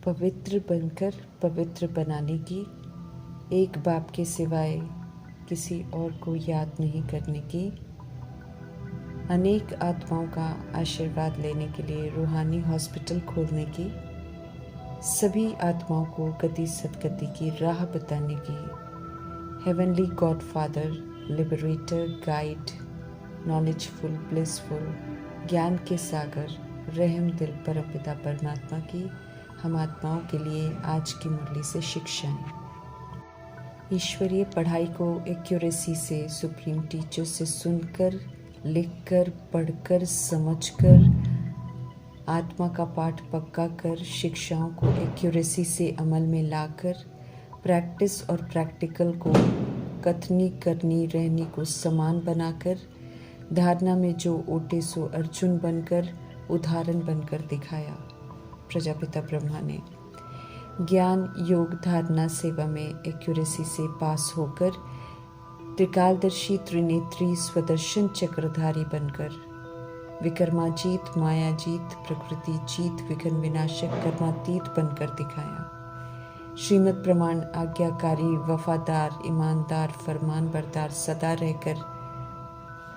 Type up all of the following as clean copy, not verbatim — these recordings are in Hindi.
पवित्र बनकर पवित्र बनाने की, एक बाप के सिवाय किसी और को याद नहीं करने की, अनेक आत्माओं का आशीर्वाद लेने के लिए रूहानी हॉस्पिटल खोलने की, सभी आत्माओं को गति सदगति की राह बताने की, heavenly God father, liberator, guide, knowledgeful, blissful, ज्ञान के सागर, रहम दिल परमपिता परमात्मा की हम आत्माओं के लिए आज की मुरली से शिक्षाएं। ईश्वरीय पढ़ाई को एक्यूरेसी से, सुप्रीम टीचर से सुनकर, लिखकर, पढ़कर, समझकर, आत्मा का पाठ पक्का कर, शिक्षाओं को एक्यूरेसी से अमल में लाकर, प्रैक्टिस और प्रैक्टिकल को कथनी करनी रहनी को समान बनाकर, धारणा में जो ओटे सो अर्जुन बनकर उदाहरण बनकर दिखाया। प्रजापिता ब्रह्मा ने ज्ञान योग धारणा सेवा में एक्यूरेसी से पास होकर, त्रिकालदर्शी, त्रिनेत्री, स्वदर्शन चक्रधारी बनकर, विकर्माजीत, मायाजीत, प्रकृति जीत, विघ्न विनाशक, कर्मातीत बनकर दिखाया। श्रीमद् प्रमाण आज्ञाकारी, वफादार, ईमानदार, फरमान बरदार सदा रहकर,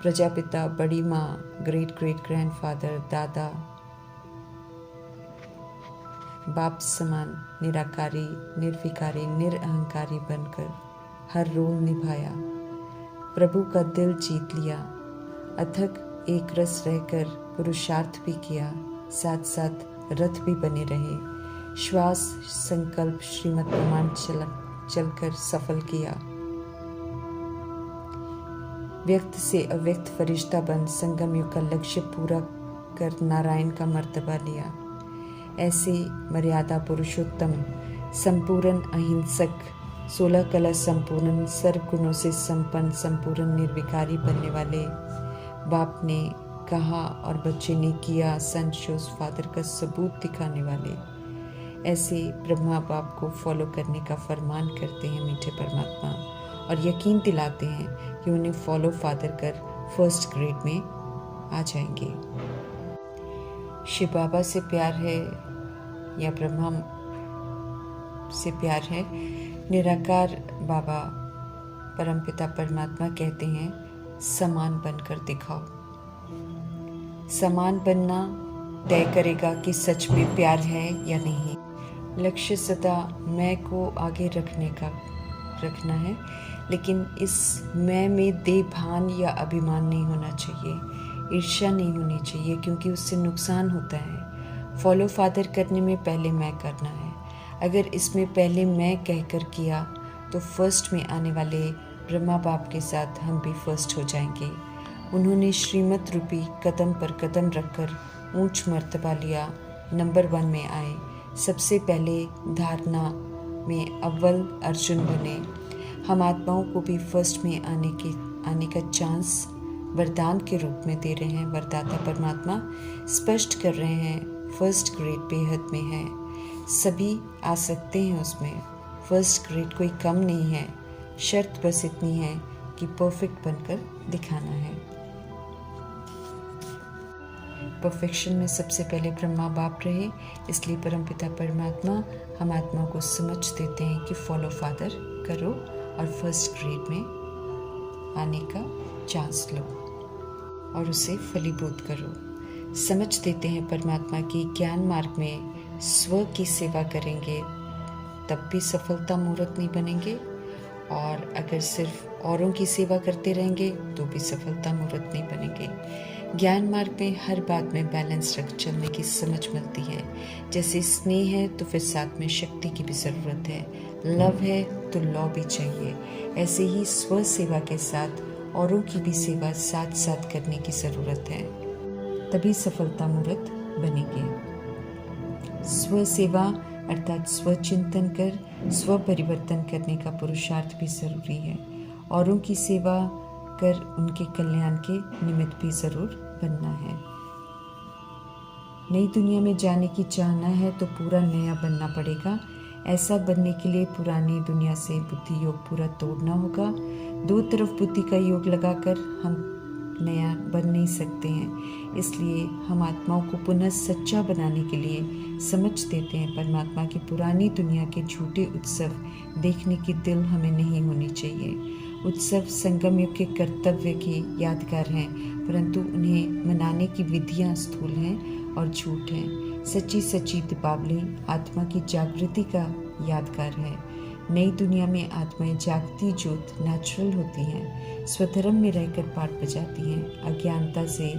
प्रजापिता, बड़ी माँ, ग्रेट ग्रेट ग्रैंडफादर, दादा, बाप समान निराकारी, निर्विकारी, निरअहंकारी बनकर हर रोल निभाया। प्रभु का दिल जीत लिया, अथक एक रस रहकर पुरुषार्थ भी किया, साथ साथ रथ भी बने रहे। श्वास संकल्प श्रीमद् प्रमाण चलकर सफल किया। व्यक्त से अव्यक्त फरिश्ता बन संगम युग का लक्ष्य पूरा कर नारायण का मर्तबा लिया। ऐसे मर्यादा पुरुषोत्तम, संपूर्ण अहिंसक, 16 कला संपूर्ण, सर्व गुणों से संपन्न, संपूर्ण निर्विकारी बनने वाले बाप ने कहा और बच्चे ने किया, सन शोज फादर का सबूत दिखाने वाले, ऐसे ब्रह्मा बाप को फॉलो करने का फरमान करते हैं मीठे परमात्मा, और यकीन दिलाते हैं कि उन्हें फॉलो फादर कर फर्स्ट ग्रेड में आ जाएंगे। शिव बाबा से प्यार है या ब्रह्मा से प्यार है, निराकार बाबा परमपिता परमात्मा कहते हैं समान बनकर दिखाओ। समान बनना तय करेगा कि सच में प्यार है या नहीं। लक्ष्य सदा मैं को आगे रखना है, लेकिन इस मैं में देभान या अभिमान नहीं होना चाहिए, ईर्ष्या नहीं होनी चाहिए, क्योंकि उससे नुकसान होता है। फॉलो फादर करने में पहले मैं करना है। अगर इसमें पहले मैं कहकर किया तो फर्स्ट में आने वाले ब्रह्मा बाप के साथ हम भी फर्स्ट हो जाएंगे। उन्होंने श्रीमत रूपी कदम पर कदम रखकर ऊंच मर्तबा लिया, नंबर 1 में आए, सबसे पहले धारणा में अव्वल अर्जुन बने। हम आत्माओं को भी फर्स्ट में आने का चांस वरदान के रूप में दे रहे हैं। वरदाता परमात्मा स्पष्ट कर रहे हैं फर्स्ट ग्रेड बेहद में है, सभी आ सकते हैं उसमें। फर्स्ट ग्रेड कोई कम नहीं है, शर्त बस इतनी है कि परफेक्ट बनकर दिखाना है। परफेक्शन में सबसे पहले ब्रह्मा बाप रहे, इसलिए परमपिता परमात्मा हम आत्मा को समझ देते हैं कि फॉलो फादर करो और फर्स्ट ग्रेड में आने का चांस लो और उसे फलीभूत करो। समझ देते हैं परमात्मा की ज्ञान मार्ग में स्व की सेवा करेंगे तब भी सफलता मूर्त नहीं बनेंगे, और अगर सिर्फ औरों की सेवा करते रहेंगे तो भी सफलता मूर्त नहीं बनेंगे। ज्ञान मार्ग में हर बात में बैलेंस रख चलने की समझ मिलती है। जैसे स्नेह है तो फिर साथ में शक्ति की भी ज़रूरत है, लव है तो लॉ भी चाहिए। ऐसे ही स्व सेवा के साथ औरों की भी सेवा साथ साथ करने की ज़रूरत है, तभी सफलता मूर्त बनेगी। स्व सेवा अर्थात स्व चिंतन कर स्व परिवर्तन करने का पुरुषार्थ भी ज़रूरी है। औरों की सेवा कर उनके कल्याण के निमित्त भी ज़रूर बनना है। नई दुनिया में जाने की चाहना है तो पूरा नया बनना पड़ेगा। ऐसा बनने के लिए पुरानी दुनिया से बुद्धि योग पूरा तोड़ना होगा। दो तरफ बुद्धि का योग लगाकर हम नया बन नहीं सकते हैं। इसलिए हम आत्माओं को पुनः सच्चा बनाने के लिए समझ देते हैं परमात्मा की पुरानी दुनिया के झूठे उत्सव देखने की दिल हमें नहीं होनी चाहिए। उत्सव संगम युग के कर्तव्य की यादगार हैं, परंतु उन्हें मनाने की विधियां स्थूल हैं और झूठ हैं। सच्ची सच्ची दीपावली आत्मा की जागृति का यादगार है। नई दुनिया में आत्माएं जागती ज्योत नेचुरल होती हैं, स्वधर्म में रहकर पाठ बजाती हैं। अज्ञानता से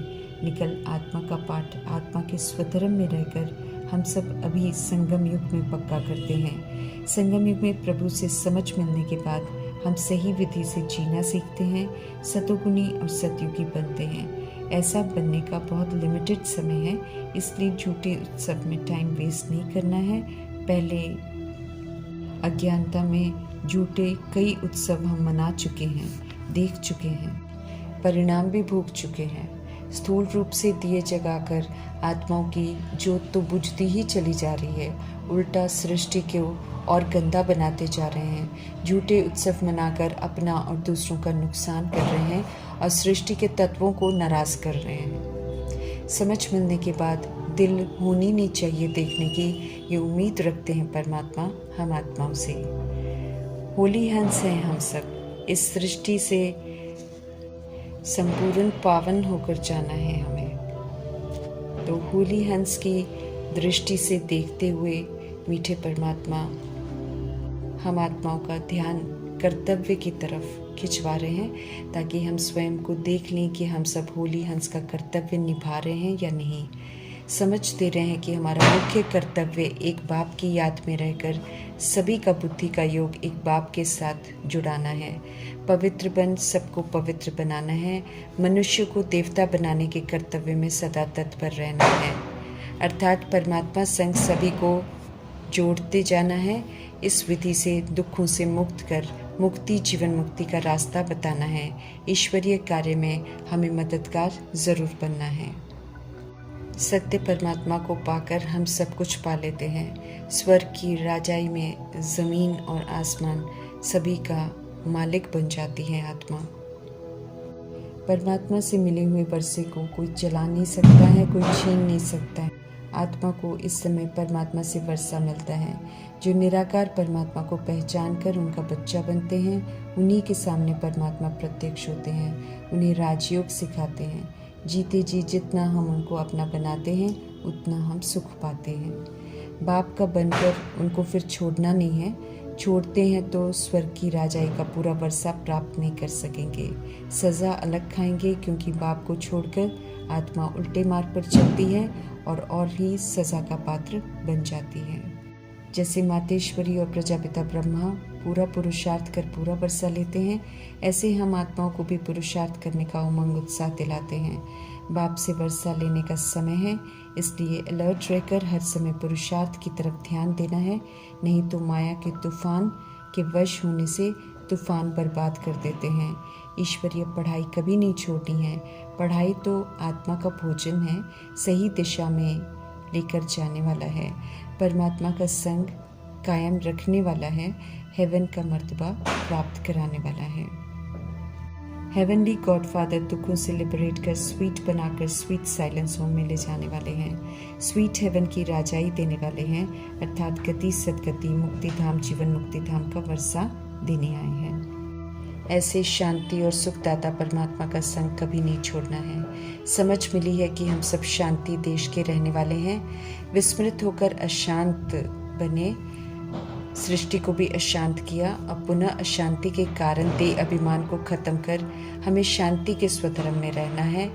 निकल आत्मा का पाठ आत्मा के स्वधर्म में रहकर हम सब अभी संगम युग में पक्का करते हैं। संगम युग में प्रभु से समझ मिलने के बाद हम सही विधि से जीना सीखते हैं, सतोगुणी और सतयुगी बनते हैं। ऐसा बनने का बहुत लिमिटेड समय है, इसलिए झूठे उत्सव में टाइम वेस्ट नहीं करना है। पहले अज्ञानता में झूठे कई उत्सव हम मना चुके हैं, देख चुके हैं, परिणाम भी भोग चुके हैं। स्थूल रूप से दिए जगाकर आत्माओं की ज्योत तो बुझती ही चली जा रही है, उल्टा सृष्टि को और गंदा बनाते जा रहे हैं। झूठे उत्सव मनाकर अपना और दूसरों का नुकसान कर रहे हैं और सृष्टि के तत्वों को नाराज कर रहे हैं। समझ मिलने के बाद दिल होनी नहीं चाहिए देखने की, ये उम्मीद रखते हैं परमात्मा हम आत्माओं से। होली हंस हैं हम सब, इस सृष्टि से संपूर्ण पावन होकर जाना है हमें। तो होली हंस की दृष्टि से देखते हुए मीठे परमात्मा हम आत्माओं का ध्यान कर्तव्य की तरफ खिंचवा रहे हैं, ताकि हम स्वयं को देख लें कि हम सब होली हंस का कर्तव्य निभा रहे हैं या नहीं। समझ दे रहे हैं कि हमारा मुख्य कर्तव्य एक बाप की याद में रहकर सभी का बुद्धि का योग एक बाप के साथ जुड़ाना है। पवित्र बन सबको पवित्र बनाना है। मनुष्य को देवता बनाने के कर्तव्य में सदा तत्पर रहना है, अर्थात परमात्मा संग सभी को जोड़ते जाना है। इस विधि से दुखों से मुक्त कर मुक्ति जीवन मुक्ति का रास्ता बताना है। ईश्वरीय कार्य में हमें मददगार जरूर बनना है। सत्य परमात्मा को पाकर हम सब कुछ पा लेते हैं। स्वर्ग की राजाई में जमीन और आसमान सभी का मालिक बन जाती है आत्मा। परमात्मा से मिले हुए वर्षे को कोई जला नहीं सकता है, कोई छीन नहीं सकता है। आत्मा को इस समय परमात्मा से वर्षा मिलता है। जो निराकार परमात्मा को पहचान कर उनका बच्चा बनते हैं, उन्हीं के सामने परमात्मा प्रत्यक्ष होते हैं, उन्हें राजयोग सिखाते हैं। जीते जी जितना हम उनको अपना बनाते हैं उतना हम सुख पाते हैं। बाप का बनकर उनको फिर छोड़ना नहीं है, छोड़ते हैं तो स्वर्ग की राजाई का पूरा वर्षा प्राप्त नहीं कर सकेंगे, सज़ा अलग खाएंगे, क्योंकि बाप को छोड़कर आत्मा उल्टे मार्ग पर चलती है और ही सज़ा का पात्र बन जाती है। जैसे मातेश्वरी और प्रजापिता ब्रह्मा पूरा पुरुषार्थ कर पूरा वर्षा लेते हैं, ऐसे हम आत्माओं को भी पुरुषार्थ करने का उमंग उत्साह दिलाते हैं। बाप से वर्षा लेने का समय है, इसलिए अलर्ट रहकर हर समय पुरुषार्थ की तरफ ध्यान देना है, नहीं तो माया के तूफान के वश होने से तूफान बर्बाद कर देते हैं। ईश्वरीय पढ़ाई कभी नहीं छोड़नी है। पढ़ाई तो आत्मा का भोजन है, सही दिशा में लेकर जाने वाला है, परमात्मा का संग कायम रखने वाला है, हेवन का मर्तबा प्राप्त कराने वाला है। हेवनली गॉडफादर दुखों से लिबरेट कर स्वीट बनाकर स्वीट साइलेंस होम में ले जाने वाले हैं। स्वीट हेवन की राजाई देने वाले हैं, अर्थात गति सदगति मुक्ति धाम जीवन मुक्ति धाम का वर्षा देने आए हैं। ऐसे शांति और सुखदाता परमात्मा का संग कभी नहीं छोड़ना है। समझ मिली है कि हम सब शांति देश के रहने वाले हैं। विस्मृत होकर अशांत बने, सृष्टि को भी अशांत किया। अब पुनः अशांति के कारण दे अभिमान को खत्म कर हमें शांति के स्वधर्म में रहना है,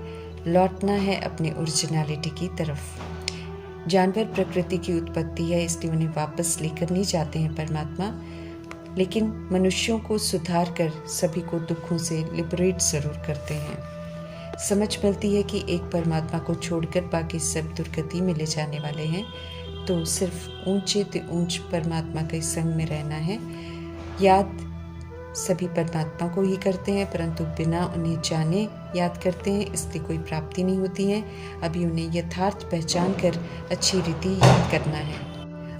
लौटना है अपनी ओरिजिनलिटी की तरफ। जानवर प्रकृति की उत्पत्ति है, इसलिए उन्हें वापस लेकर नहीं जाते हैं परमात्मा, लेकिन मनुष्यों को सुधार कर सभी को दुखों से लिबरेट जरूर करते हैं। समझ मिलती है कि एक परमात्मा को छोड़कर बाकी सब दुर्गति में ले जाने वाले हैं, तो सिर्फ ऊंचे ते ऊंच परमात्मा के संग में रहना है। याद सभी परमात्मा को ही करते हैं, परंतु बिना उन्हें जाने याद करते हैं, इसलिए कोई प्राप्ति नहीं होती है। अभी उन्हें यथार्थ पहचान कर अच्छी रीति याद करना है।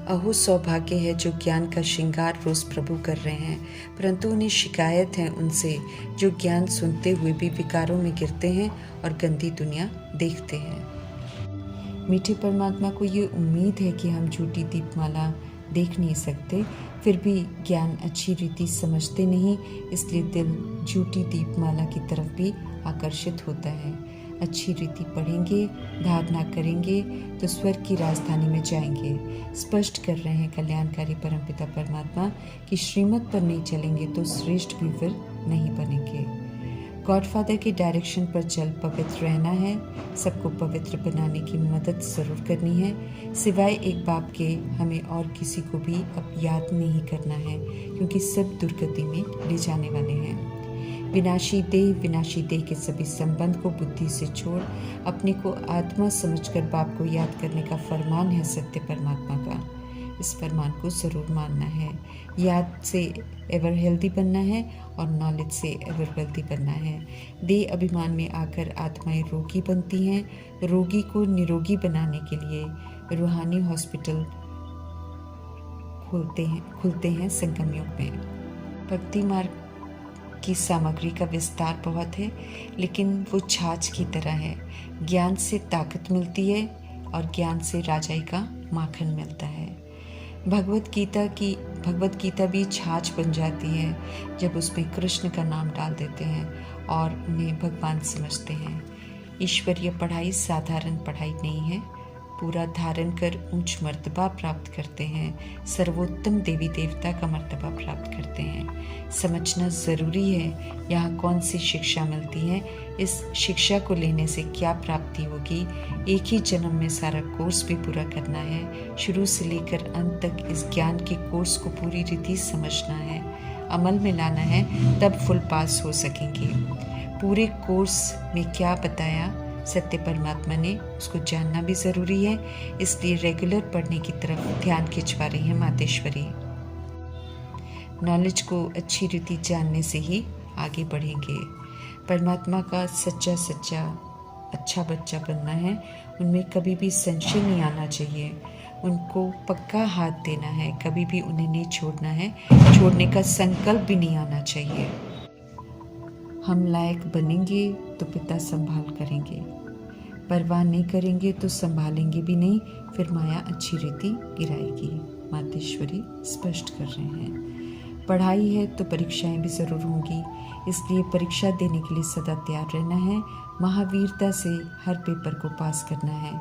अहो सौभाग्य है जो ज्ञान का श्रृंगार रोज प्रभु कर रहे हैं, परंतु उन्हें शिकायत है उनसे जो ज्ञान सुनते हुए भी विकारों में गिरते हैं और गंदी दुनिया देखते हैं। मीठे परमात्मा को ये उम्मीद है कि हम झूठी दीपमाला देख नहीं सकते, फिर भी ज्ञान अच्छी रीति समझते नहीं, इसलिए दिल झूठी दीपमाला की तरफ भी आकर्षित होता है। अच्छी रीति पढ़ेंगे, धारणा करेंगे तो स्वर्ग की राजधानी में जाएंगे। स्पष्ट कर रहे हैं कल्याणकारी परमपिता परमात्मा कि श्रीमत पर नहीं चलेंगे तो श्रेष्ठ भी फिर नहीं बनेंगे। गॉडफादर के डायरेक्शन पर चल पवित्र रहना है, सबको पवित्र बनाने की मदद जरूर करनी है। सिवाय एक बाप के हमें और किसी को भी अब याद नहीं करना है, क्योंकि सब दुर्गति में ले जाने वाले हैं। विनाशी देह के सभी संबंध को बुद्धि से छोड़ अपने को आत्मा समझकर बाप को याद करने का फरमान है सत्य परमात्मा का। इस फरमान को जरूर मानना है। याद से एवर हेल्दी बनना है और नॉलेज से एवर वेल्दी बनना है। देह अभिमान में आकर आत्माएं रोगी बनती हैं। रोगी को निरोगी बनाने के लिए रूहानी हॉस्पिटल खुलते हैं संगम युग में। भक्ति मार्ग की सामग्री का विस्तार बहुत है, लेकिन वो छाछ की तरह है। ज्ञान से ताकत मिलती है और ज्ञान से राजाई का माखन मिलता है। भगवत गीता भी छाछ बन जाती है जब उसमें कृष्ण का नाम डाल देते हैं और उन्हें भगवान समझते हैं। ईश्वरीय पढ़ाई साधारण पढ़ाई नहीं है, पूरा धारण कर ऊंच मर्तबा प्राप्त करते हैं, सर्वोत्तम देवी देवता का मर्तबा प्राप्त करते हैं। समझना ज़रूरी है यहाँ कौन सी शिक्षा मिलती है, इस शिक्षा को लेने से क्या प्राप्ति होगी। एक ही जन्म में सारा कोर्स भी पूरा करना है। शुरू से लेकर अंत तक इस ज्ञान के कोर्स को पूरी रीति समझना है, अमल में लाना है, तब फुल पास हो सकेंगे। पूरे कोर्स में क्या बताया सत्य परमात्मा ने, उसको जानना भी ज़रूरी है, इसलिए रेगुलर पढ़ने की तरफ ध्यान खिंचवा रही है मातेश्वरी। नॉलेज को अच्छी रीति जानने से ही आगे बढ़ेंगे। परमात्मा का सच्चा अच्छा बच्चा बनना है, उनमें कभी भी संशय नहीं आना चाहिए, उनको पक्का हाथ देना है, कभी भी उन्हें नहीं छोड़ना है, छोड़ने का संकल्प भी नहीं आना चाहिए। हम लायक बनेंगे तो पिता संभाल करेंगे, परवाह नहीं करेंगे तो संभालेंगे भी नहीं, फिर माया अच्छी रीति गिराएगी। मातेश्वरी स्पष्ट कर रहे हैं। पढ़ाई है तो परीक्षाएं भी ज़रूर होंगी, इसलिए परीक्षा देने के लिए सदा तैयार रहना है। महावीरता से हर पेपर को पास करना है।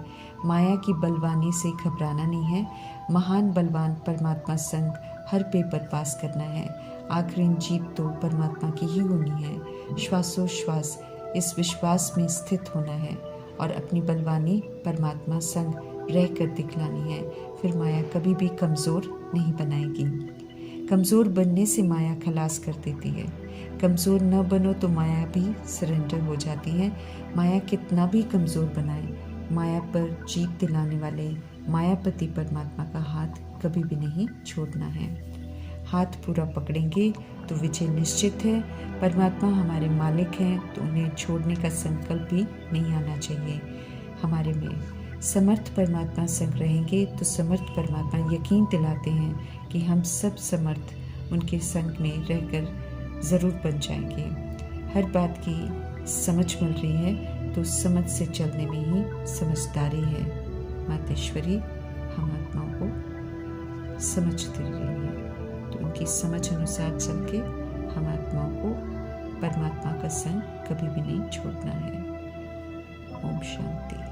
माया की बलवानी से घबराना नहीं है। महान बलवान परमात्मा संग हर पेपर पास करना है। आखिरी जीत तो परमात्मा की ही होनी है। श्वासोश्वास इस विश्वास में स्थित होना है और अपनी बलवानी परमात्मा संग रहकर दिखलानी है, फिर माया कभी भी कमज़ोर नहीं बनाएगी। कमज़ोर बनने से माया खलास कर देती है। कमज़ोर न बनो तो माया भी सरेंडर हो जाती है। माया कितना भी कमज़ोर बनाए, माया पर जीत दिलाने वाले मायापति परमात्मा का हाथ कभी भी नहीं छोड़ना है। हाथ पूरा पकड़ेंगे तो विजय निश्चित है। परमात्मा हमारे मालिक हैं तो उन्हें छोड़ने का संकल्प भी नहीं आना चाहिए। हमारे में समर्थ परमात्मा संग रहेंगे तो समर्थ परमात्मा यकीन दिलाते हैं कि हम सब समर्थ उनके संग में रहकर ज़रूर बन जाएंगे। हर बात की समझ मिल रही है तो समझ से चलने में ही समझदारी है। मातेश्वरी हम आत्माओं को समझ दे रही है, तो उनकी समझ अनुसार चल के हम आत्माओं को परमात्मा का संग कभी भी नहीं छोड़ना है। ओम शांति।